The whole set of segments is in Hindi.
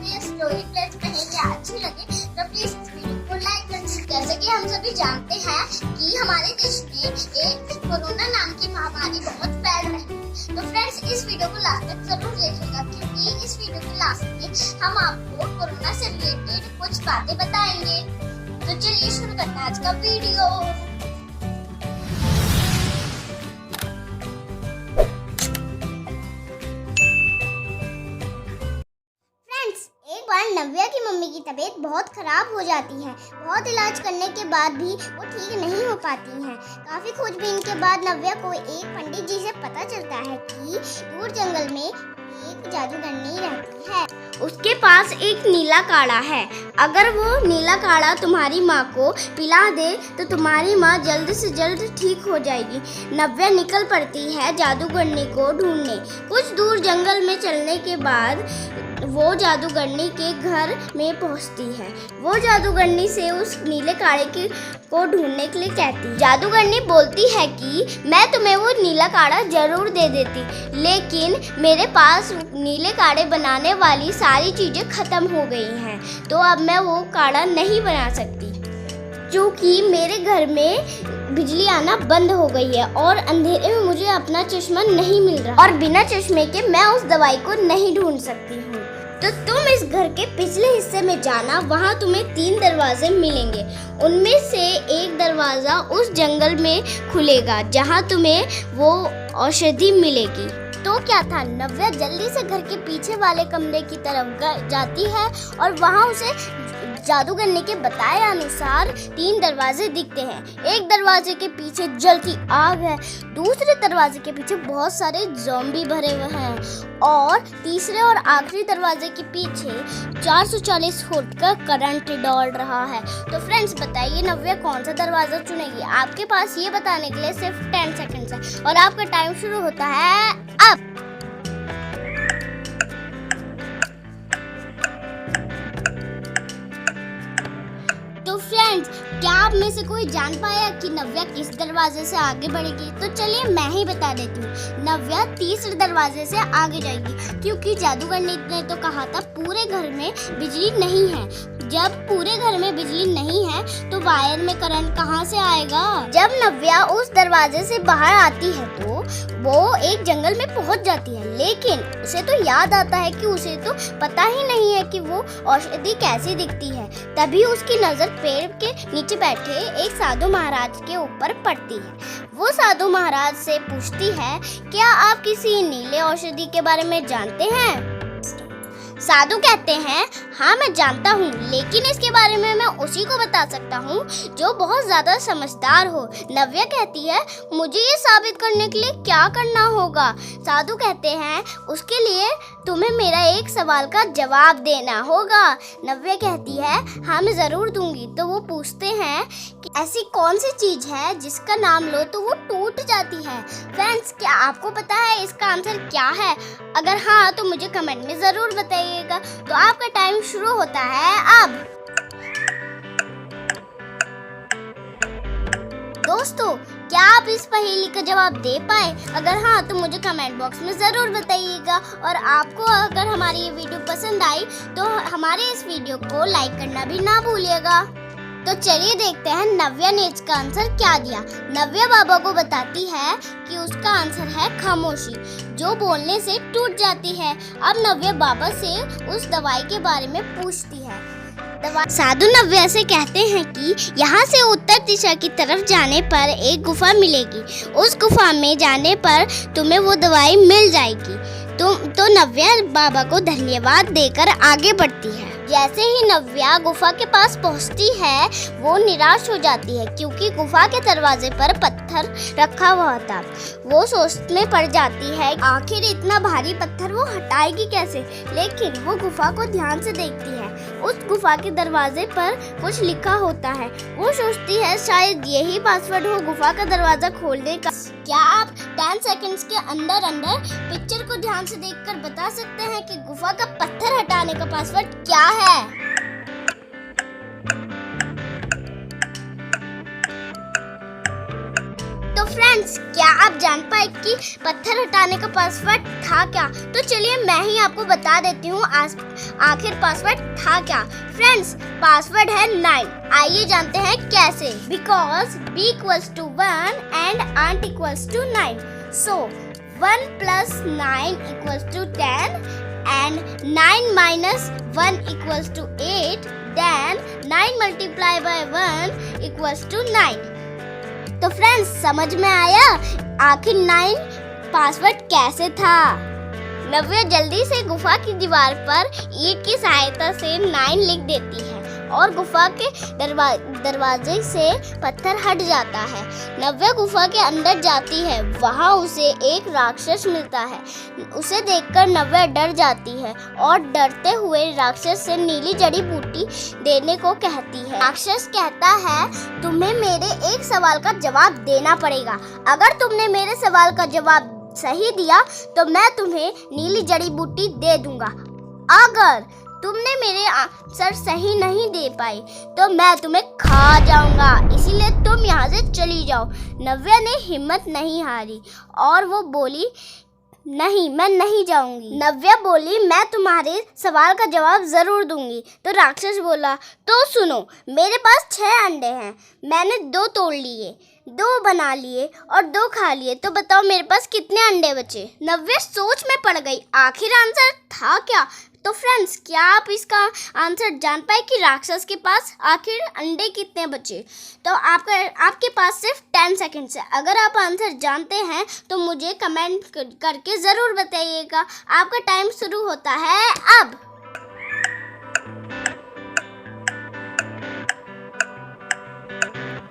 ये स्टोरी प्लीज कहेंगे अच्छी लगे तो प्लीज इस वीडियो को लाइक करें। जैसे कि हम सभी जानते हैं कि हमारे देश में एक कोरोना नाम की महामारी बहुत फैल रही है। तो फ्रेंड्स इस वीडियो को लास्ट तक जरूर देखिएगा, क्योंकि इस वीडियो के लास्ट में हम आपको कोरोना से रिलेटेड कुछ बातें बताएंगे। तो चलिए शुरू करते हैं आज का वीडियो। नव्या की मम्मी की तबीयत बहुत खराब हो जाती है। बहुत इलाज करने के बाद भी वो ठीक नहीं हो पाती हैं। काफी खोजबीन के बाद नव्या को एक पंडित जी से पता चलता है कि दूर जंगल में एक जादूगरनी रहती है। उसके पास एक नीला काढ़ा है। अगर वो नीला काढ़ा तुम्हारी माँ को पिला दे तो तुम्हारी माँ जल्द से जल्द ठीक हो जाएगी। नव्या निकल पड़ती है जादूगरनी को ढूंढने। कुछ दूर जंगल में चलने के बाद वो जादूगरनी के घर में पहुंचती है। वो जादूगरनी से उस नीले काढ़े को ढूंढने के लिए कहती है। जादूगरनी बोलती है कि मैं तुम्हें वो नीला काढ़ा जरूर दे देती, लेकिन मेरे पास नीले काढ़े बनाने वाली सारी चीज़ें ख़त्म हो गई हैं, तो अब मैं वो काढ़ा नहीं बना सकती, क्योंकि मेरे घर में बिजली आना बंद हो गई है और अंधेरे में मुझे अपना चश्मा नहीं मिल रहा और बिना चश्मे के मैं उस दवाई को नहीं ढूंढ सकती हूँ। तो तुम इस घर के पिछले हिस्से में जाना, वहाँ तुम्हें 3 दरवाजे मिलेंगे। उनमें से एक दरवाज़ा उस जंगल में खुलेगा जहाँ तुम्हें वो औषधि मिलेगी। तो क्या था, नव्या जल्दी से घर के पीछे वाले कमरे की तरफ जाती है और वहाँ उसे जादूगरनी के बताए अनुसार 3 दरवाजे दिखते हैं। एक दरवाजे के पीछे जलती आग है, दूसरे दरवाजे के पीछे बहुत सारे ज़ॉम्बी भरे हुए हैं और तीसरे और आखिरी दरवाजे के पीछे 440 फुट का करंट दौड़ रहा है। तो फ्रेंड्स बताइए नव्या कौन सा दरवाजा चुनेगी? आपके पास ये बताने के लिए सिर्फ 10 सेकंड्स है और आपका टाइम शुरू होता है अब। तो फ्रेंड्स क्या आप में से कोई जान पाया कि नव्या किस दरवाजे से आगे बढ़ेगी? तो चलिए मैं ही बता देती हूँ। नव्या तीसरे दरवाजे से आगे जाएगी, क्योंकि जादूगरनी ने तो कहा था पूरे घर में बिजली नहीं है। जब पूरे घर में बिजली नहीं है तो वायर में करंट कहाँ से आएगा? जब नव्या उस दरवाजे से बाहर आती है तो वो एक जंगल में पहुंच जाती है, लेकिन उसे तो याद आता है कि उसे तो पता ही नहीं है कि वो औषधि कैसी दिखती है। तभी उसकी नजर पेड़ के नीचे बैठे एक साधु महाराज के ऊपर पड़ती है। वो साधु महाराज से पूछती है, क्या आप किसी नीले औषधि के बारे में जानते हैं? साधु कहते हैं, हाँ मैं जानता हूँ, लेकिन इसके बारे में मैं उसी को बता सकता हूँ जो बहुत ज़्यादा समझदार हो। नव्या कहती है, मुझे ये साबित करने के लिए क्या करना होगा? साधु कहते हैं, उसके लिए तुम्हें मेरा एक सवाल का जवाब देना होगा। नव्या कहती है, हाँ मैं ज़रूर दूंगी। तो वो पूछते हैं कि ऐसी कौन सी चीज़ है जिसका नाम लो तो वो टूट जाती है? फ्रेंड्स क्या आपको पता है इसका आंसर क्या है? अगर हाँ तो मुझे कमेंट में ज़रूर बताइएगा। तो आपका टाइम शुरू होता है अब। दोस्तों क्या आप इस पहेली का जवाब दे पाए? अगर हाँ तो मुझे कमेंट बॉक्स में ज़रूर बताइएगा। और आपको अगर हमारी ये वीडियो पसंद आई तो हमारे इस वीडियो को लाइक करना भी ना भूलिएगा। तो चलिए देखते हैं नव्या ने इसका आंसर क्या दिया। नव्या बाबा को बताती है कि उसका आंसर है खामोशी, जो बोलने से टूट जाती है। अब नव्या बाबा से उस दवाई के बारे में पूछती है। साधु नव्या से कहते हैं कि यहाँ से उत्तर दिशा की तरफ जाने पर एक गुफा मिलेगी। उस गुफा में जाने पर तुम्हें वो दवाई मिल जाएगी। तो नव्या बाबा को धन्यवाद देकर आगे बढ़ती है। जैसे ही नव्या गुफा के पास पहुंचती है वो निराश हो जाती है, क्योंकि गुफा के दरवाजे पर पत्थर रखा हुआ था। वो सोच में पड़ जाती है आखिर इतना भारी पत्थर वो हटाएगी कैसे। लेकिन वो गुफा को ध्यान से देखती है। उस गुफा के दरवाजे पर कुछ लिखा होता है। वो सोचती है शायद यही पासवर्ड हो गुफा का दरवाजा खोलने का। क्या आप 10 सेकंड्स के अंदर पिक्चर को ध्यान से देखकर बता सकते हैं कि गुफा का पत्थर हटाने का पासवर्ड क्या है? तो फ्रेंड्स फ्रेंड्स, क्या आप जान पाए कि पत्थर हटाने का पासवर्ड था क्या? तो चलिए मैं ही आपको बता देती हूँ आखिर पासवर्ड था क्या। फ्रेंड्स, पासवर्ड है 9। आइए जानते हैं कैसे। Because b equals to 1 and aunt equals to 9. So 1 plus 9 equals to 10 and 9 minus 1 equals to 8. Then 9 multiplied by 1 equals to 9. तो फ्रेंड्स, समझ में आया आखिर 9 पासवर्ड कैसे था। नव्या जल्दी से गुफा की दीवार पर ईंट की सहायता से 9 लिख देती है और गुफा के दरवाजे से पत्थर हट जाता है। नव्या गुफा के अंदर जाती है। वहाँ उसे एक राक्षस मिलता है। उसे देखकर नव्या डर जाती है और डरते हुए राक्षस से नीली जड़ी बूटी देने को कहती है। राक्षस कहता है, तुम्हें मेरे एक सवाल का जवाब देना पड़ेगा। अगर तुमने मेरे सवाल का जवाब सही दिया तो मैं तुम्हें नीली जड़ी बूटी दे दूंगा। अगर तुमने मेरे आंसर सही नहीं दे पाई तो मैं तुम्हें खा जाऊंगा, इसीलिए तुम यहाँ से चली जाओ। नव्या ने हिम्मत नहीं हारी और वो बोली, नहीं, मैं नहीं जाऊंगी। नव्या बोली, मैं तुम्हारे सवाल का जवाब जरूर दूंगी। तो राक्षस बोला, तो सुनो, मेरे पास 6 अंडे हैं। मैंने 2 तोड़ लिए, 2 बना लिए और 2 खा लिए। तो बताओ मेरे पास कितने अंडे बचे? नव्या सोच में पड़ गई, आखिर आंसर था क्या? तो फ्रेंड्स, क्या आप इसका आंसर जान पाए कि राक्षस के पास आखिर अंडे कितने बचे? तो आपके पास सिर्फ 10 सेकंड्स है। अगर आप आंसर जानते हैं तो मुझे कमेंट करके ज़रूर बताइएगा। आपका टाइम शुरू होता है अब।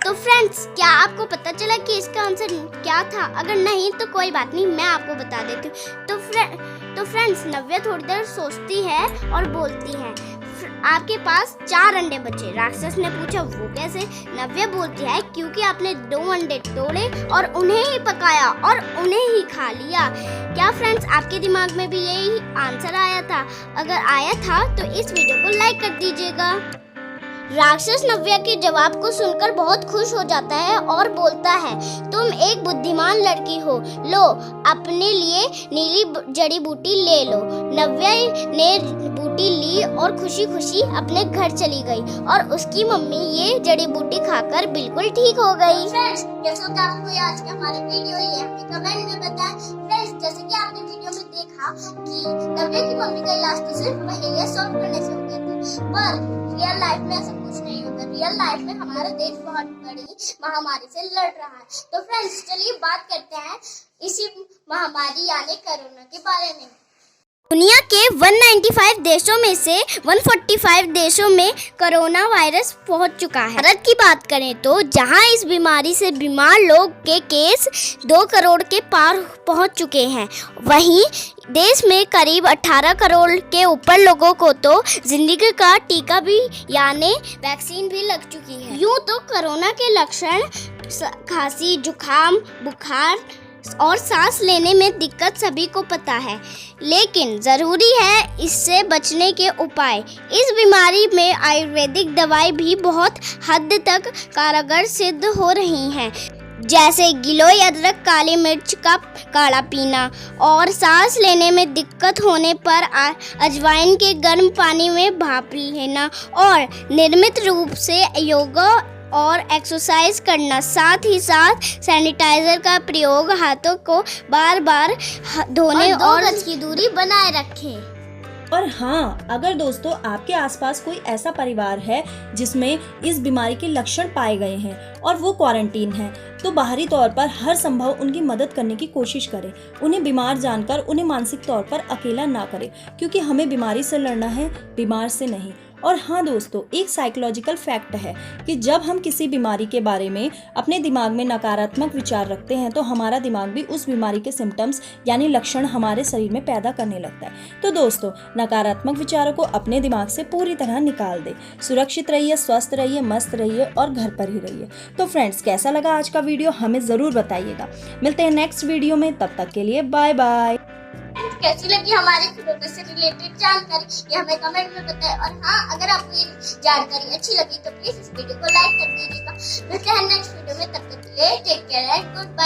तो फ्रेंड्स, क्या आपको पता चला कि इसका आंसर क्या था? अगर नहीं तो कोई बात नहीं, मैं आपको बता देती हूँ। तो फ्रेंड्स, नव्या थोड़ी देर सोचती है और बोलती है, आपके पास 4 अंडे बचे। राक्षस ने पूछा, वो कैसे? नव्या बोलती है, क्योंकि आपने 2 अंडे तोड़े और उन्हें ही पकाया और उन्हें ही खा लिया। क्या फ्रेंड्स, आपके दिमाग में भी यही आंसर आया था? अगर आया था तो इस वीडियो को लाइक कर दीजिएगा। राक्षस नव्या के जवाब को सुनकर बहुत खुश हो जाता है और बोलता है, तुम एक बुद्धिमान लड़की हो। लो, अपने लिए नीली जड़ी बूटी ले लो। नव्या ने बूटी ली और खुशी खुशी अपने घर चली गई और उसकी मम्मी ये जड़ी बूटी खाकर बिल्कुल ठीक हो गई। फ्रेंड्स, कैसा था आपको आज का हमारा वीडियो? ये हमें कमेंट में बताएं। फ्रेंड्स, जैसे कि आपने वीडियो में देखा कि नव्या की मम्मी का इलाज तो सिर्फ पहेलियां सॉल्व करने से हो गया था, पर रियल लाइफ में ऐसा कुछ नहीं होता। रियल लाइफ में हमारा देश बहुत बड़ी महामारी से लड़ रहा है। तो फ्रेंड्स, चलिए बात करते हैं इसी महामारी यानी कोरोना के बारे में। दुनिया के 195 देशों में से 145 देशों में कोरोना वायरस पहुंच चुका है। भारत की बात करें तो जहां इस बीमारी से बीमार लोग के केस 2 करोड़ के पार पहुंच चुके हैं, वहीं देश में करीब 18 करोड़ के ऊपर लोगों को तो जिंदगी का टीका भी यानी वैक्सीन भी लग चुकी है। यूं तो कोरोना के लक्षण खांसी, जुकाम, बुखार और सांस लेने में दिक्कत सभी को पता है, लेकिन ज़रूरी है इससे बचने के उपाय। इस बीमारी में आयुर्वेदिक दवाई भी बहुत हद तक कारगर सिद्ध हो रही हैं, जैसे गिलोय अदरक, काली मिर्च का काढ़ा पीना और सांस लेने में दिक्कत होने पर अजवाइन के गर्म पानी में भाप लेना और नियमित रूप से योगा और एक्सरसाइज करना। साथ ही साथ सैनिटाइजर का प्रयोग, हाथों को बार बार धोने और 2 गज की दूरी बनाए रखें। और हाँ, अगर दोस्तों आपके आसपास कोई ऐसा परिवार है जिसमें इस बीमारी के लक्षण पाए गए हैं और वो क्वारंटीन है, तो बाहरी तौर पर हर संभव उनकी मदद करने की कोशिश करें। उन्हें बीमार जानकर उन्हें मानसिक तौर पर अकेला ना करें, क्योंकि हमें बीमारी से लड़ना है, बीमार से नहीं। और हाँ दोस्तों, एक साइकोलॉजिकल फैक्ट है कि जब हम किसी बीमारी के बारे में अपने दिमाग में नकारात्मक विचार रखते हैं तो हमारा दिमाग भी उस बीमारी के सिम्टम्स यानी लक्षण हमारे शरीर में पैदा करने लगता है। तो दोस्तों, नकारात्मक विचारों को अपने दिमाग से पूरी तरह निकाल दे। सुरक्षित रहिए, स्वस्थ रहिए, मस्त रहिए और घर पर ही रहिए। तो फ्रेंड्स, कैसा लगा आज का वीडियो हमें ज़रूर बताइएगा। मिलते हैं नेक्स्ट वीडियो में, तब तक के लिए बाय बाय। कैसी लगी हमारे कोरोना से रिलेटेड जानकारी, ये हमें कमेंट में बताएं। और हाँ, अगर आपको ये जानकारी अच्छी लगी तो प्लीज इस वीडियो को लाइक कर दीजिएगा। मिलते हैं नेक्स्ट वीडियो में, तब तक के लिए take care and good bye.